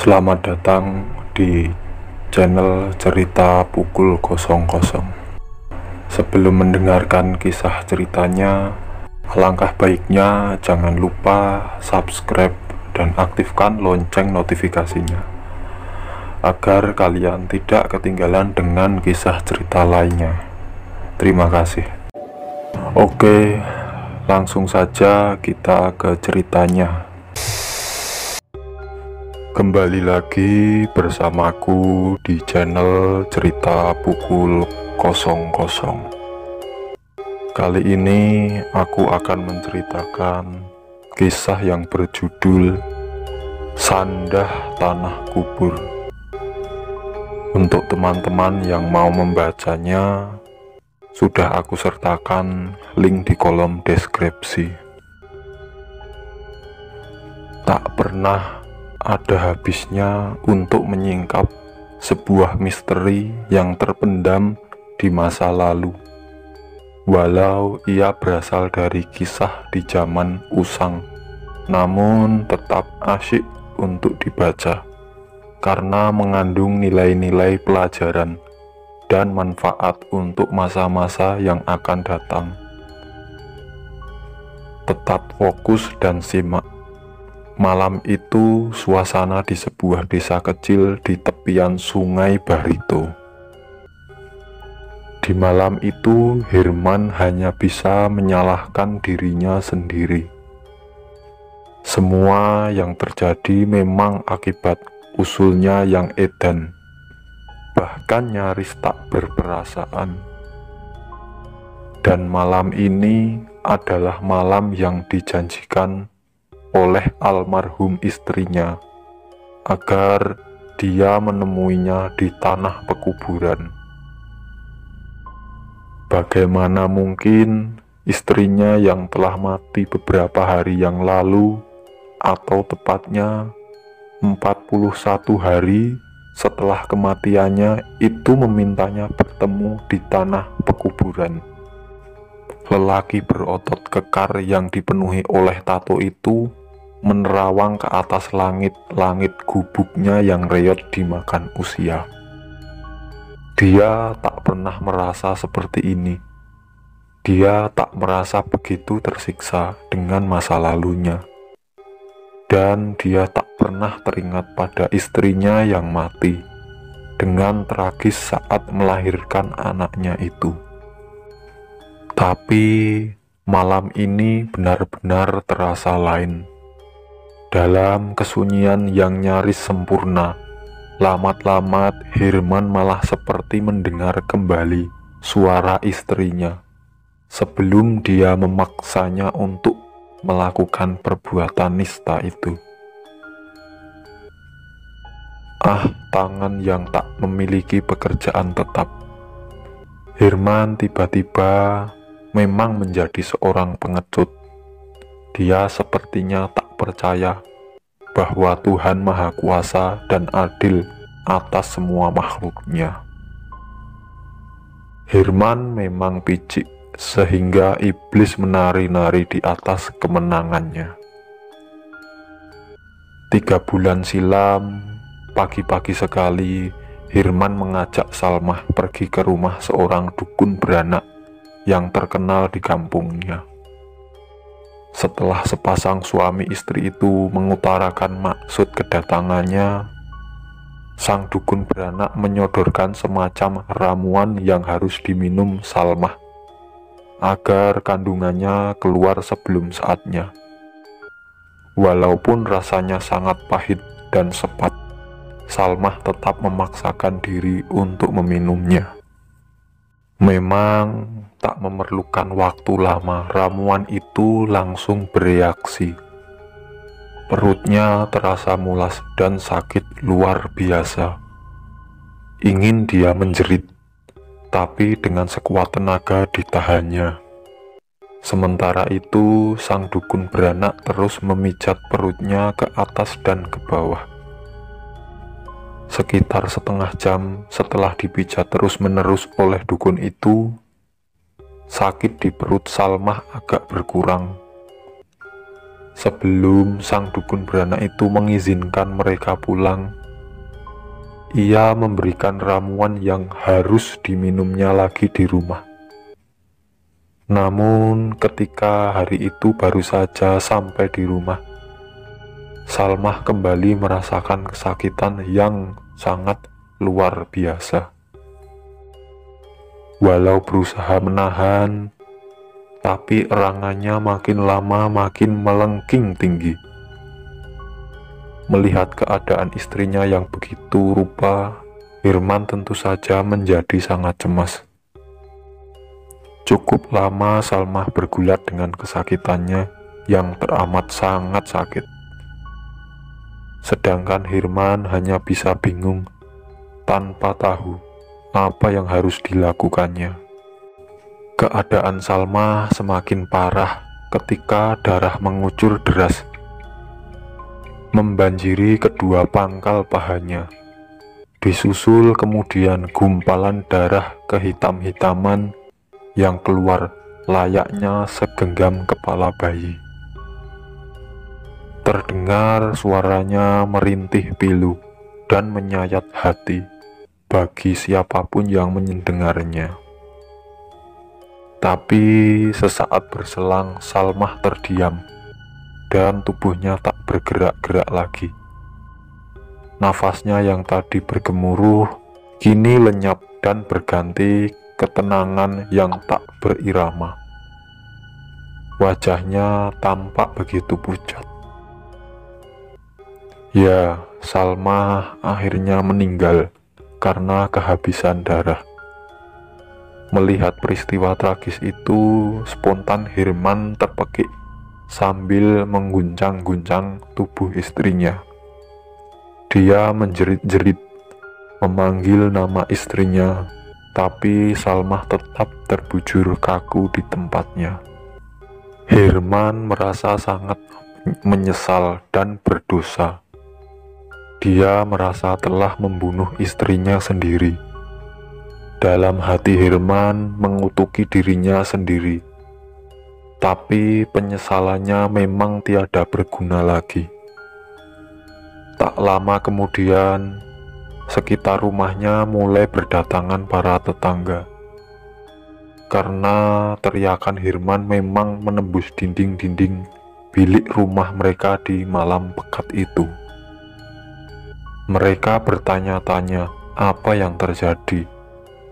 Selamat datang di channel Cerita Pukul 00. Sebelum mendengarkan kisah ceritanya, alangkah baiknya jangan lupa subscribe dan aktifkan lonceng notifikasinya agar kalian tidak ketinggalan dengan kisah cerita lainnya. Terima kasih. Oke, langsung saja kita ke ceritanya. Kembali lagi bersamaku di channel Cerita Pukul 00. Kali ini aku akan menceritakan kisah yang berjudul Sandah Tanah Kubur. Untuk teman-teman yang mau membacanya, sudah aku sertakan link di kolom deskripsi. Tak pernah ada habisnya untuk menyingkap sebuah misteri yang terpendam di masa lalu, walau ia berasal dari kisah di zaman usang, namun tetap asyik untuk dibaca karena mengandung nilai-nilai pelajaran dan manfaat untuk masa-masa yang akan datang. Tetap fokus dan simak. Malam itu, suasana di sebuah desa kecil di tepian Sungai Barito. Di malam itu, Herman hanya bisa menyalahkan dirinya sendiri. Semua yang terjadi memang akibat usulnya yang edan, bahkan nyaris tak berperasaan. Dan malam ini adalah malam yang dijanjikan oleh almarhum istrinya agar dia menemuinya di tanah pekuburan. Bagaimana mungkin istrinya yang telah mati beberapa hari yang lalu, atau tepatnya 41 hari setelah kematiannya, itu memintanya bertemu di tanah pekuburan. Lelaki berotot kekar yang dipenuhi oleh tato itu menerawang ke atas langit-langit gubuknya yang reot dimakan usia. Dia tak pernah merasa seperti ini. Dia tak merasa begitu tersiksa dengan masa lalunya. Dan dia tak pernah teringat pada istrinya yang mati dengan tragis saat melahirkan anaknya itu. Tapi malam ini benar-benar terasa lain. Dalam kesunyian yang nyaris sempurna, lamat-lamat Herman malah seperti mendengar kembali suara istrinya sebelum dia memaksanya untuk melakukan perbuatan nista itu. Tangan yang tak memiliki pekerjaan tetap. Herman tiba-tiba memang menjadi seorang pengecut. Dia sepertinya tak percaya bahwa Tuhan Maha Kuasa dan adil atas semua makhluknya. Herman memang picik sehingga iblis menari-nari di atas kemenangannya. 3 bulan silam, pagi-pagi sekali, Herman mengajak Salmah pergi ke rumah seorang dukun beranak yang terkenal di kampungnya. Setelah sepasang suami istri itu mengutarakan maksud kedatangannya, sang dukun beranak menyodorkan semacam ramuan yang harus diminum Salmah agar kandungannya keluar sebelum saatnya. Walaupun rasanya sangat pahit dan sepat, Salmah tetap memaksakan diri untuk meminumnya. Memang tak memerlukan waktu lama, ramuan itu langsung bereaksi. Perutnya terasa mulas dan sakit luar biasa. Ingin dia menjerit, tapi dengan sekuat tenaga ditahannya. Sementara itu, sang dukun beranak terus memijat perutnya ke atas dan ke bawah. Sekitar setengah jam setelah dipijat terus-menerus oleh dukun itu, sakit di perut Salmah agak berkurang. Sebelum sang dukun beranak itu mengizinkan mereka pulang, ia memberikan ramuan yang harus diminumnya lagi di rumah. Namun ketika hari itu baru saja sampai di rumah, Salmah kembali merasakan kesakitan yang sangat luar biasa. Walau berusaha menahan, tapi erangannya makin lama makin melengking tinggi. Melihat keadaan istrinya yang begitu rupa, Hirman tentu saja menjadi sangat cemas. Cukup lama Salmah bergulat dengan kesakitannya yang teramat sangat sakit. Sedangkan Hirman hanya bisa bingung tanpa tahu apa yang harus dilakukannya. Keadaan Salmah semakin parah ketika darah mengucur deras, membanjiri kedua pangkal pahanya. Disusul kemudian gumpalan darah kehitam-hitaman yang keluar layaknya segenggam kepala bayi. Terdengar suaranya merintih pilu dan menyayat hati bagi siapapun yang mendengarnya. Tapi sesaat berselang Salmah terdiam dan tubuhnya tak bergerak-gerak lagi. Nafasnya yang tadi bergemuruh kini lenyap dan berganti ketenangan yang tak berirama. Wajahnya tampak begitu pucat. Ya, Salmah akhirnya meninggal karena kehabisan darah. Melihat peristiwa tragis itu, spontan Hirman terpekik sambil mengguncang-guncang tubuh istrinya. Dia menjerit-jerit memanggil nama istrinya, tapi Salmah tetap terbujur kaku di tempatnya. Hirman merasa sangat menyesal dan berdosa. Dia merasa telah membunuh istrinya sendiri. Dalam hati Hirman mengutuki dirinya sendiri, tapi penyesalannya memang tiada berguna lagi. Tak lama kemudian, sekitar rumahnya mulai berdatangan para tetangga. Karena teriakan Hirman memang menembus dinding-dinding bilik rumah mereka di malam pekat itu. Mereka bertanya-tanya apa yang terjadi,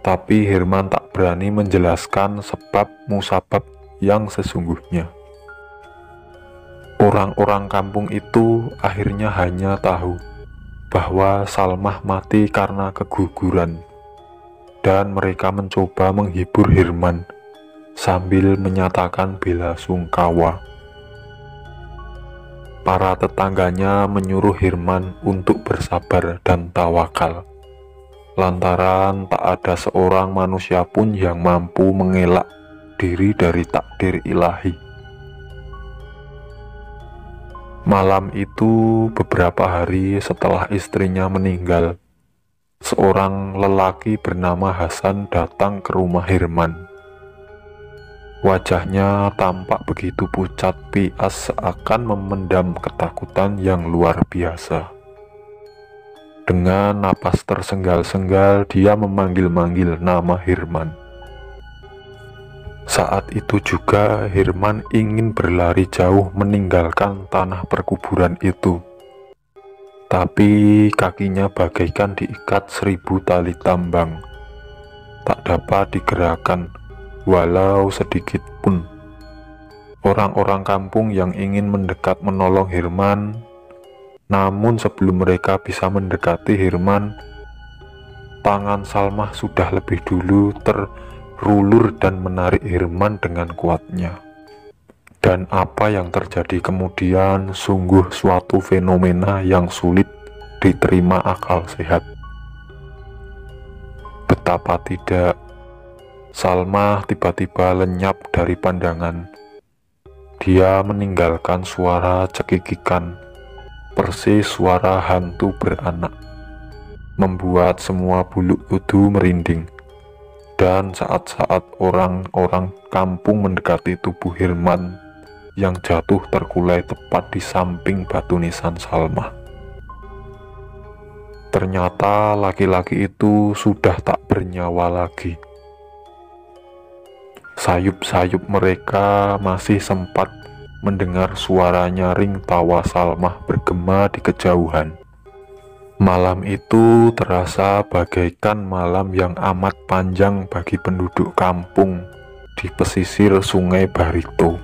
tapi Hirman tak berani menjelaskan sebab musabab yang sesungguhnya. Orang-orang kampung itu akhirnya hanya tahu bahwa Salmah mati karena keguguran, dan mereka mencoba menghibur Hirman sambil menyatakan bela sungkawa. Para tetangganya menyuruh Hirman untuk bersabar dan tawakal, lantaran tak ada seorang manusia pun yang mampu mengelak diri dari takdir ilahi. Malam itu, beberapa hari setelah istrinya meninggal, seorang lelaki bernama Hasan datang ke rumah Hirman. Wajahnya tampak begitu pucat pias, seakan memendam ketakutan yang luar biasa. Dengan napas tersenggal-senggal, dia memanggil-manggil nama Hirman. Saat itu juga Hirman ingin berlari jauh meninggalkan tanah perkuburan itu. Tapi kakinya bagaikan diikat 1000 tali tambang. Tak dapat digerakkan, walau sedikit pun. Orang-orang kampung yang ingin mendekat menolong Hirman, namun sebelum mereka bisa mendekati Hirman, tangan Salmah sudah lebih dulu terulur dan menarik Hirman dengan kuatnya. Dan apa yang terjadi kemudian sungguh suatu fenomena yang sulit diterima akal sehat. Betapa tidak, Salmah tiba-tiba lenyap dari pandangan. Dia meninggalkan suara cekikikan, persis suara hantu beranak, membuat semua bulu kuduk merinding. Dan saat-saat orang-orang kampung mendekati tubuh Hirman, yang jatuh terkulai tepat di samping batu nisan Salmah. Ternyata laki-laki itu sudah tak bernyawa lagi. Sayup-sayup mereka masih sempat mendengar suara nyaring tawa Salmah bergema di kejauhan. Malam itu terasa bagaikan malam yang amat panjang bagi penduduk kampung di pesisir Sungai Barito.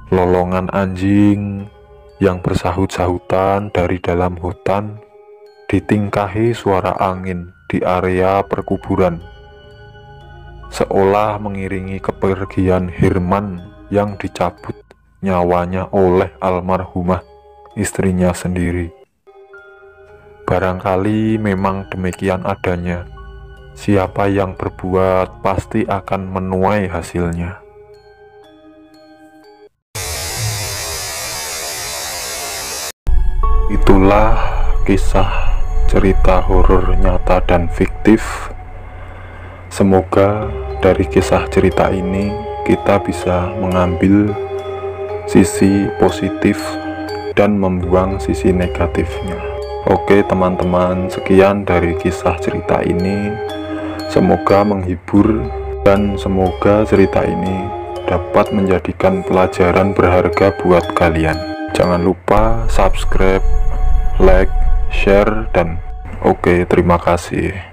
Lolongan anjing yang bersahut-sahutan dari dalam hutan ditingkahi suara angin di area perkuburan, seolah mengiringi kepergian Hirman yang dicabut nyawanya oleh almarhumah istrinya sendiri. Barangkali memang demikian adanya. Siapa yang berbuat pasti akan menuai hasilnya. Itulah kisah cerita horor nyata dan fiktif. Semoga dari kisah cerita ini kita bisa mengambil sisi positif dan membuang sisi negatifnya. Oke teman-teman, sekian dari kisah cerita ini. Semoga menghibur dan semoga cerita ini dapat menjadikan pelajaran berharga buat kalian. Jangan lupa subscribe, like, share, dan oke, terima kasih.